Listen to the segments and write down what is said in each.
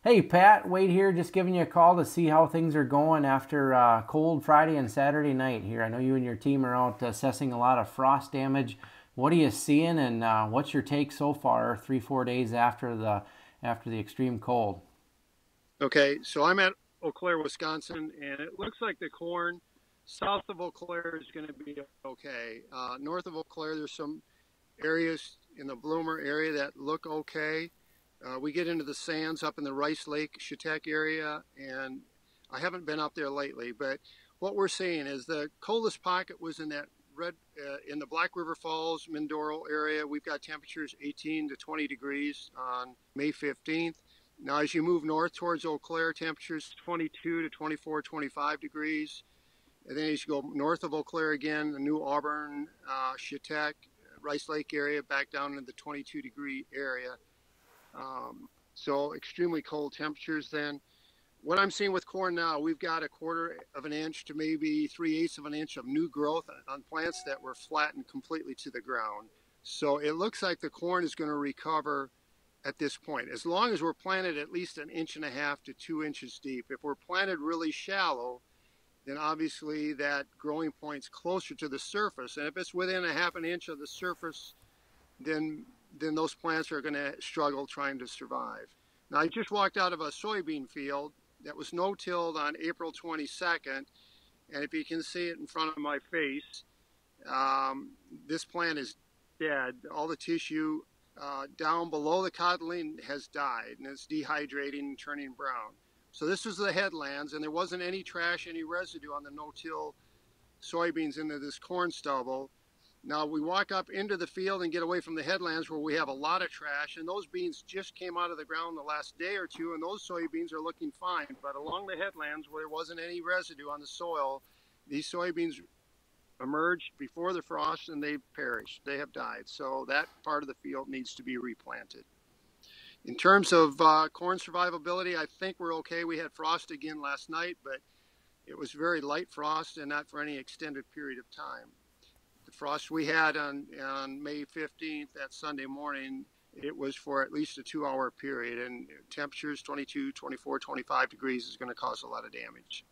Hey Pat, Wade here, just giving you a call to see how things are going after cold Friday and Saturday night here. I know you and your team are out assessing a lot of frost damage. What are you seeing, and what's your take so far, 3-4 days after the extreme cold? Okay, so I'm at Eau Claire, Wisconsin, and it looks like the corn south of Eau Claire is going to be okay. North of Eau Claire, there's some areas in the bloomer area that look okay. We get into the sands up in the Rice Lake, Chautauqua area, and I haven't been up there lately, but what we're seeing is the coldest pocket was in that in the Black River Falls, Mindoro area. We've got temperatures 18 to 20 degrees on May 15th. Now, as you move north towards Eau Claire, temperatures 22 to 24, 25 degrees. And then as you go north of Eau Claire again, the New Auburn, Chautauqua, Rice Lake area, back down into the 22-degree area. So extremely cold temperatures then. What I'm seeing with corn now, we've got a quarter of an inch to maybe 3/8 of an inch of new growth on plants that were flattened completely to the ground. So it looks like the corn is going to recover at this point, as long as we're planted at least 1.5 to 2 inches deep. If we're planted really shallow, then obviously that growing point's closer to the surface. And if it's within a half an inch of the surface, then those plants are going to struggle trying to survive. Now, I just walked out of a soybean field that was no-tilled on April 22nd, and if you can see it in front of my face, this plant is dead. All the tissue down below the cotyledon has died, and it's dehydrating and turning brown. So this is the headlands, and there wasn't any trash, any residue on the no-till soybeans into this corn stubble. Now we walk up into the field and get away from the headlands where we have a lot of trash, and those beans just came out of the ground the last day or two, and those soybeans are looking fine. But along the headlands where there wasn't any residue on the soil, these soybeans emerged before the frost and they perished. They have died. So that part of the field needs to be replanted. In terms of corn survivability, I think we're okay. We had frost again last night, but it was very light frost and not for any extended period of time. The frost we had on May 15th, that Sunday morning, it was for at least a 2-hour period, and temperatures 22, 24, 25 degrees is going to cause a lot of damage.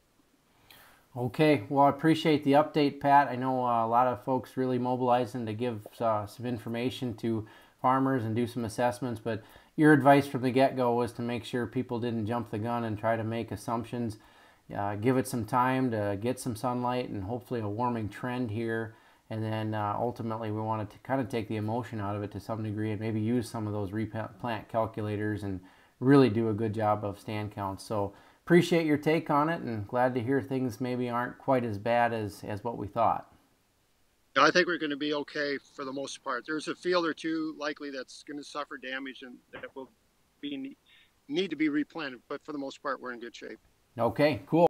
Okay, well, I appreciate the update, Pat. I know a lot of folks really mobilizing to give some information to farmers and do some assessments, but your advice from the get-go was to make sure people didn't jump the gun and try to make assumptions. Give it some time to get some sunlight and hopefully a warming trend here. And then ultimately we wanted to kind of take the emotion out of it to some degree and maybe use some of those replant calculators and really do a good job of stand counts. So appreciate your take on it, and glad to hear things maybe aren't quite as bad as what we thought. I think we're going to be okay for the most part. There's a field or two likely that's going to suffer damage and that will need to be replanted, but for the most part, we're in good shape. Okay, cool.